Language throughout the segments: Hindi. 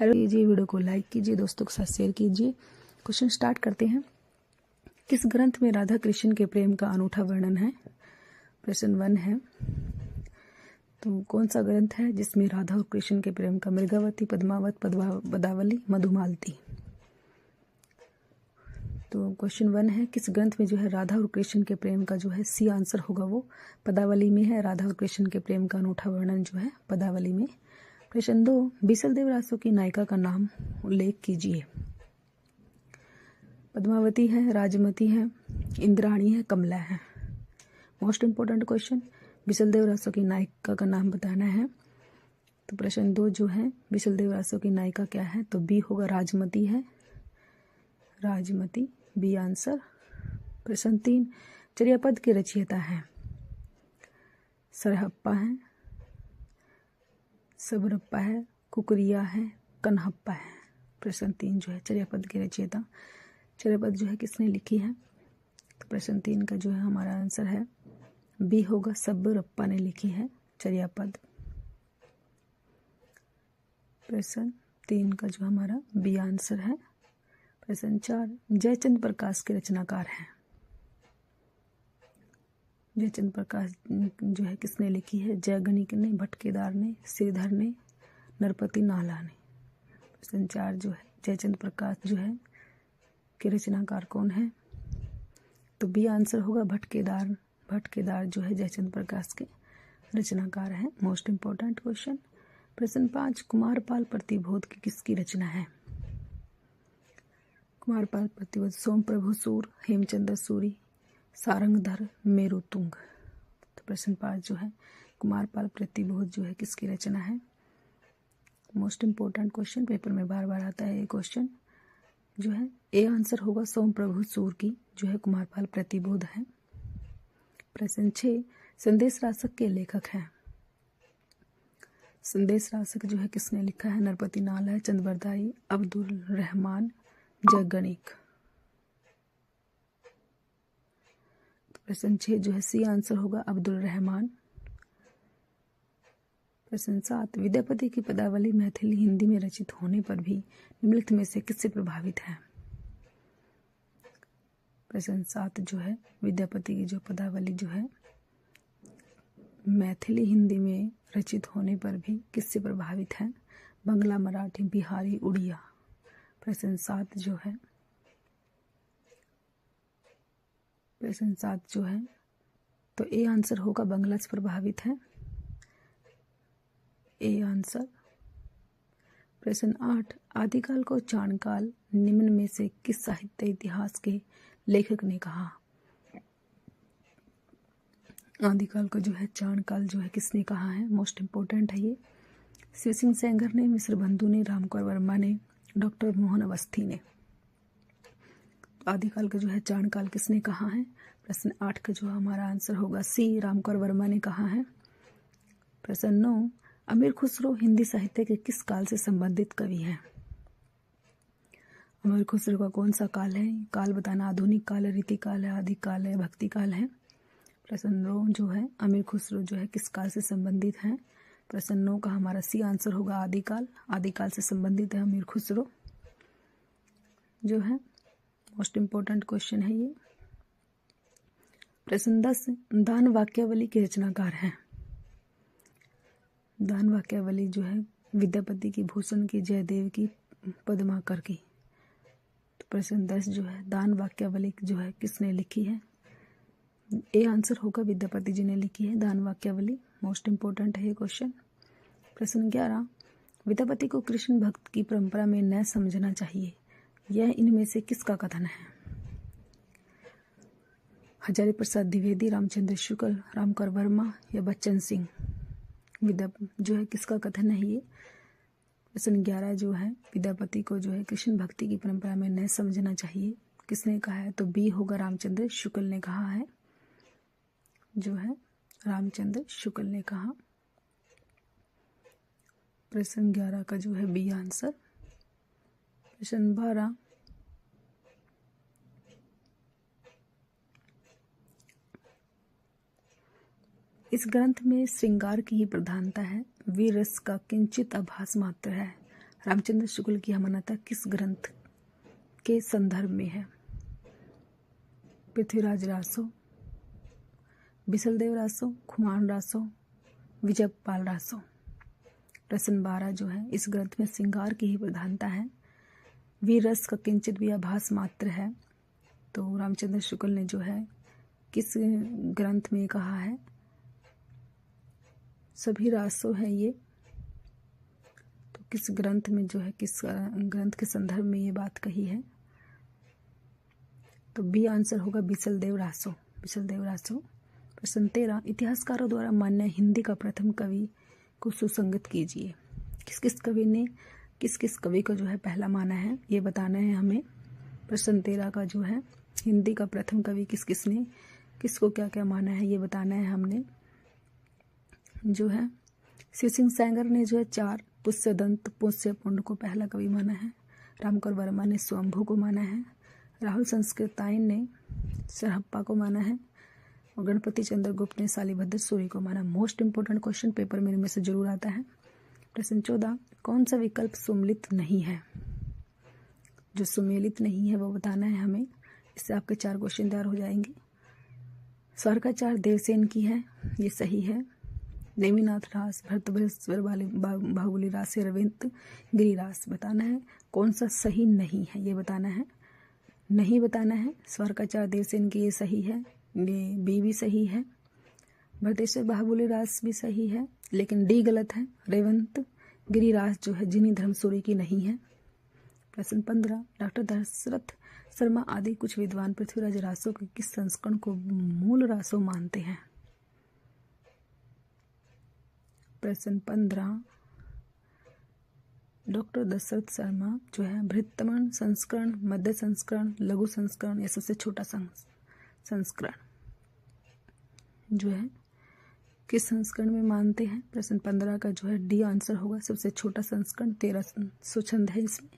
हेलो कीजिए, वीडियो को लाइक कीजिए, दोस्तों के साथ शेयर कीजिए। क्वेश्चन स्टार्ट करते हैं। किस ग्रंथ में राधा कृष्ण के प्रेम का अनूठा वर्णन है? प्रश्न 1 है। तो कौन सा ग्रंथ है जिसमें राधा और कृष्ण के प्रेम का? मृगावती, पद्मावत, पदावली, मधुमालती। तो क्वेश्चन 1 है, किस ग्रंथ में जो है राधा और कृष्ण के प्रेम का जो है सी आंसर होगा वो पदावली में है। राधा और कृष्ण के प्रेम का अनूठा वर्णन जो है पदावली में। प्रश्न 2, बीसल देव रासो की नायिका का नाम उल्लेख कीजिए। पद्मावती है, राजमती है, इंद्राणी है, कमला है। मोस्ट इंपॉर्टेंट क्वेश्चन, बीसल देव रासो की नायिका का नाम बताना है। तो प्रश्न 2 जो है, बीसल देव रासो की नायिका क्या है? तो बी होगा, राजमती है, राजमती, बी आंसर। प्रश्न 3, चर्यापद के रचयिता है? सरहप्पा है, सबरप्पा है, कुकरिया है, कन्हप्पा है। प्रश्न 3 जो है, चर्यापद के रचयिता, चर्यापद जो है किसने लिखी है? तो प्रश्न 3 का जो है हमारा आंसर है बी होगा, सबरप्पा ने लिखी है चर्यापद। प्रश्न 3 का जो हमारा बी आंसर है। प्रश्न 4, जयचंद प्रकाश के रचनाकार हैं? जयचंद प्रकाश जो है किसने लिखी है? जयगणिक ने, भटकेदार ने, श्रीधर ने, नरपति नाला ने। प्रश्न 4 जो है, जयचंद प्रकाश जो है के रचनाकार कौन है? तो बी आंसर होगा, भटकेदार। भटकेदार जो है जयचंद प्रकाश के रचनाकार हैं। Most important question. प्रश्न 5, कुमारपाल प्रतिबोध की किसकी रचना है? कुमारपाल प्रतिबोध सोम प्रभु सूर, हेमचंद्र सूरी, सारंगधर, मेरुतुंग। तो प्रश्न 5 जो है, कुमारपाल प्रतिबोध जो है किसकी रचना है? मोस्ट इंपॉर्टेंट क्वेश्चन, पेपर में बार बार आता है ये क्वेश्चन जो है। ए आंसर होगा, सोम प्रभु सूर की जो है कुमारपाल प्रतिबोध है। प्रश्न 6, संदेश रासक के लेखक हैं? संदेश रासक जो है किसने लिखा है? नरपति नाल है, चंद्रबरदाई, अब्दुल रहमान, जगणिक। प्रश्न 6 जो है सी आंसर होगा, अब्दुल रहमान। प्रश्न 7, विद्यापति की पदावली मैथिली हिंदी में रचित होने पर भी निम्नलिखित में से किससे प्रभावित है? प्रश्न 7 जो है, विद्यापति की जो पदावली जो है मैथिली हिंदी में रचित होने पर भी किससे प्रभावित है? बंगला, मराठी, बिहारी, उड़िया। प्रश्न 7 जो है, प्रश्न 7 जो है तो ए आंसर होगा, बंगला से प्रभावित है, ए आंसर। प्रश्न 8, आदिकाल को चाणकाल निम्न में से किस साहित्य इतिहास के लेखक ने कहा? आदिकाल को जो है चाणकाल जो है किसने कहा है? मोस्ट इंपॉर्टेंट है ये। शिव सिंह सेंगर ने, मिश्र बंधु ने, रामकुंवर वर्मा ने, डॉक्टर मोहन अवस्थी ने। आदिकाल का जो है चाणकाल किसने कहा है? प्रश्न 8 का जो हमारा आंसर होगा सी, रामकुंवर वर्मा ने कहा है। प्रश्न 9, अमीर खुसरो हिंदी साहित्य के किस काल से संबंधित कवि हैं? अमीर खुसरो का कौन सा काल है? काल बताना, आधुनिक काल है, रीति काल है, आदि काल है, भक्ति काल है। प्रश्न 9 जो है, अमीर खुसरो जो है किस काल से संबंधित हैं? प्रश्न 9 का हमारा सी आंसर होगा, आदिकाल। आदिकाल से संबंधित है अमीर खुसरो जो है। मोस्ट इंपॉर्टेंट क्वेश्चन है ये। प्रश्न 10, दान वाक्यावली के रचनाकार हैं? दान वाक्यावली जो है विद्यापति की, भूषण की, जयदेव की, पद्माकर की। तो प्रश्न 10 जो है, दान वाक्यावली जो है किसने लिखी है? ए आंसर होगा, विद्यापति जी ने लिखी है दान वाक्यावली। मोस्ट इंपॉर्टेंट है ये क्वेश्चन। प्रश्न 11, विद्यापति को कृष्ण भक्त की परंपरा में न समझना चाहिए, यह इनमें से किसका कथन है? हजारी प्रसाद द्विवेदी, रामचंद्र शुक्ल, रामकुंवर वर्मा या बच्चन सिंह। जो है किसका कथन है ये? प्रश्न 11 जो है, विद्यापति को जो है कृष्ण भक्ति की परंपरा में न समझना चाहिए, किसने कहा है? तो बी होगा, रामचंद्र शुक्ल ने कहा है जो है, रामचंद्र शुक्ल ने कहा। प्रश्न 11 का जो है बी आंसर। प्रश्न 12, इस ग्रंथ में श्रृंगार की ही प्रधानता है, वीर रस का किंचित आभास मात्र है, रामचंद्र शुक्ल की मान्यता किस ग्रंथ के संदर्भ में है? पृथ्वीराज रासो, बिसलदेव रासो, खुमान रासो, विजयपाल रासो। प्रश्न 12 जो है, इस ग्रंथ में श्रृंगार की ही प्रधानता है, वीर रस का किंचित भी आभास मात्र है। तो रामचंद्र शुक्ल ने जो है किस ग्रंथ में कहा है? सभी रासो है ये, तो किस ग्रंथ में जो है, किस ग्रंथ के संदर्भ में ये बात कही है? तो बी आंसर होगा बिसलदेव रासो, बिसलदेव रासो। प्रश्न 13, इतिहासकारों द्वारा मान्य हिंदी का प्रथम कवि को सुसंगत कीजिए। किस किस कवि ने किस किस कवि को जो है पहला माना है, ये बताना है हमें। प्रश्न 13 का जो है, हिंदी का प्रथम कवि किस किस ने किसको क्या क्या माना है, ये बताना है हमने। जो है शिव सिंह सैंगर ने जो है 4 पुष्यदंत पुष्यपुंड को पहला कवि माना है। रामकर वर्मा ने स्वयंभू को माना है। राहुल संस्कृतायन ने सरहप्पा को माना है। और गणपति चंद्रगुप्त ने शालिभद्र सूरी को माना। मोस्ट इंपोर्टेंट क्वेश्चन पेपर में इनमें से जरूर आता है। प्रश्न 14, कौन सा विकल्प सुमेलित नहीं है? जो सुमेलित नहीं है वो बताना है हमें। इससे आपके 4 क्वेश्चन तैयार हो जाएंगे। स्वर्गाचार देवसेन की है, ये सही है। नेमिनाथ रास, भरतभेश्वर बाहुबली रास, रविंद्र गिरिरास बताना है। कौन सा सही नहीं है ये बताना है, नहीं बताना है। स्वर्गाचार देवसेन की ये सही है, ये बी भी सही है। भरतेश्वर बाहुबली रास भी सही है, लेकिन डी गलत है। रेवंत गिरिरास जो है जिनी धर्मसूरी की नहीं है। प्रश्न 15, डॉक्टर दशरथ शर्मा आदि कुछ विद्वान पृथ्वीराज रासों के किस संस्करण को मूल रासों मानते हैं? प्रश्न 15, डॉक्टर दशरथ शर्मा जो है बृहत्तम संस्करण, मध्य संस्करण, लघु संस्करण या सबसे छोटा संस्करण जो है किस संस्करण में मानते हैं? प्रश्न 15 का जो है डी आंसर होगा, सबसे छोटा संस्करण। 1300 छंद है इसमें,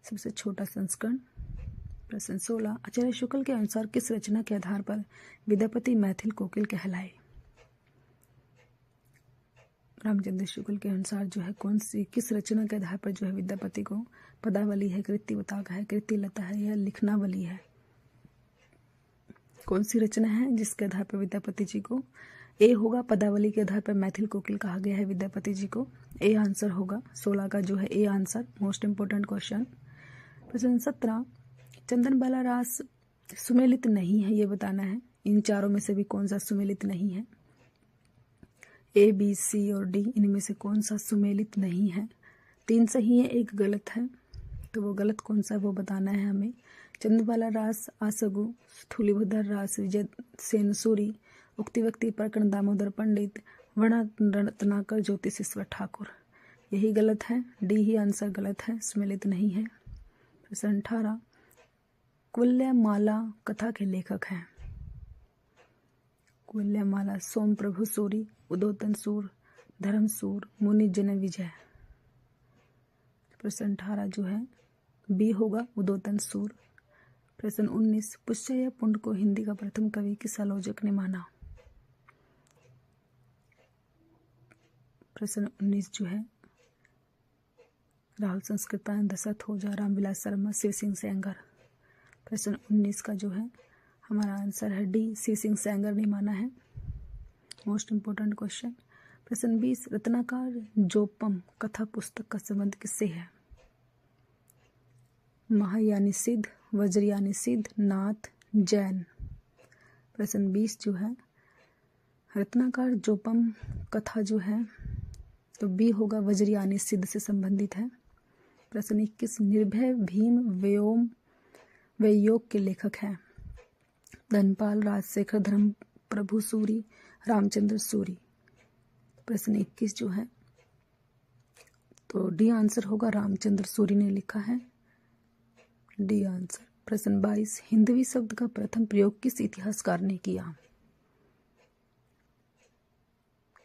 सबसे छोटा संस्करण। प्रश्न 16, आचार्य शुक्ल के अनुसार किस रचना के आधार पर विद्यापति मैथिल कोकिल कहलाए? रामचंद्र शुक्ल के अनुसार जो है कौन सी किस रचना के आधार पर जो है विद्यापति को पदावली है, कृतिवताक है, कृतिलता है या लिखनावली है? कौन सी रचना है जिसके आधार पर विद्यापति जी को? ए होगा, पदावली के आधार पर मैथिल कोकिल कहा गया है विद्यापति जी को। ए आंसर होगा 16 का जो है A answer. Most important question. प्रश्न 17, चंदनबाला रास सुमेलित नहीं है, ये बताना है। इन चारों में से भी कौन सा सुमेलित नहीं है? ए, बी, सी और डी, इनमें से कौन सा सुमेलित नहीं है? 3 सही है, 1 गलत है, तो वो गलत कौन सा वो बताना है हमें। चंदबाला रास आसगु, स्थूलीभद्र रास विजय सेन सूरी, उक्ति व्यक्ति प्रकरण दामोदर पंडित, वर्ण रत्नाकर ज्योतिषेश्वर ठाकुर, यही गलत है। डी ही आंसर गलत है, सुमेलित नहीं है। प्रश्न 18, कुल्यमाला कथा के लेखक हैं? कुल्यमाला सोम प्रभु सूरी, उदोतन सूर, धर्म सूर, मुनि जन विजय। प्रश्न 18 जो है बी होगा, उदोतन सूर। प्रश्न 19, पुष्य पुंड को हिंदी का प्रथम कवि किस आलोचक ने माना? प्रश्न 19 जो है राहुल संस्कृतायन, दशरथ होजा, रामविलास शर्मा, शिव सिंह सैंगर। प्रश्न 19 का जो है हमारा आंसर है डी, शिव सिंह सैंगर ने माना है। Most important question. प्रश्न 20, रत्नाकर जोपम कथा पुस्तक का संबंध किससे है? महायानी सिद्ध, वज्रयानी सिद्ध, नाथ, जैन। प्रश्न 20 जो है रत्नाकर जोपम कथा जो है तो बी होगा, वज्रयानी सिद्ध से संबंधित है। प्रश्न 21, निर्भय भीम व्योम वयोग के लेखक हैं? धनपाल, राजशेखर, धर्म प्रभु सूरी, रामचंद्र सूरी। प्रश्न 21 जो है तो डी आंसर होगा, रामचंद्र सूरी ने लिखा है, डी आंसर। प्रश्न 22, हिंदवी शब्द का प्रथम प्रयोग किस इतिहासकार ने किया?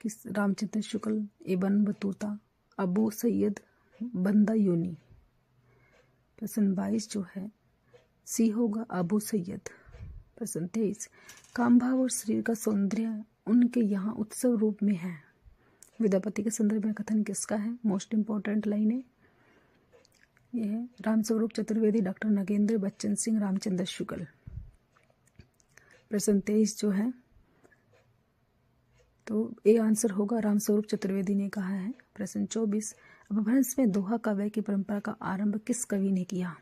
किस? Ramchandra Shukla, Ibn Battuta, Abu Syed बंदायूनी। प्रश्न 22 जो है सी होगा, अबू सैयद। प्रश्न 23, कामभाव और शरीर का सौंदर्य उनके यहाँ उत्सव रूप में है। विद्यापति के संदर्भ में कथन किसका है? मोस्ट इंपोर्टेंट लाइन है, ये है रामस्वरूप चतुर्वेदी, डॉक्टर नगेंद्र बच्चन सिंह, रामचंद्र शुक्ल। प्रश्न 23 जो है तो ए आंसर होगा, रामस्वरूप चतुर्वेदी ने कहा है। प्रश्न 24, अपभ्रंश में दोहा काव्य की परंपरा का आरंभ किस कवि ने किया?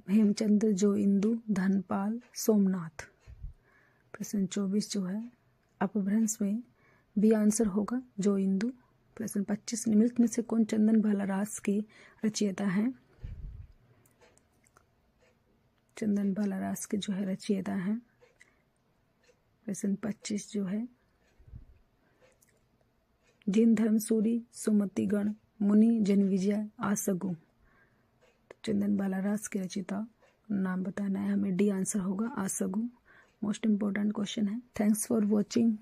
हेमचंद्र, जो इंदु, धनपाल, सोमनाथ। प्रश्न 24 जो है अपभ्रंश में बी आंसर होगा, जो इंदु। प्रश्न 25, निम्नलिखित में से कौन चंदन भाला रास के रचयिता हैं? चंदन भाला रास के जो है रचयिता हैं। प्रश्न 25 जो है जिन धर्मसूरी, सुमतिगण, मुनि, जनविजय, आसगु। तो चंदन भाला रास के रचयिता नाम बताना है हमें, डी आंसर होगा, आसगु। मोस्ट इम्पोर्टेंट क्वेश्चन है। Thanks for watching.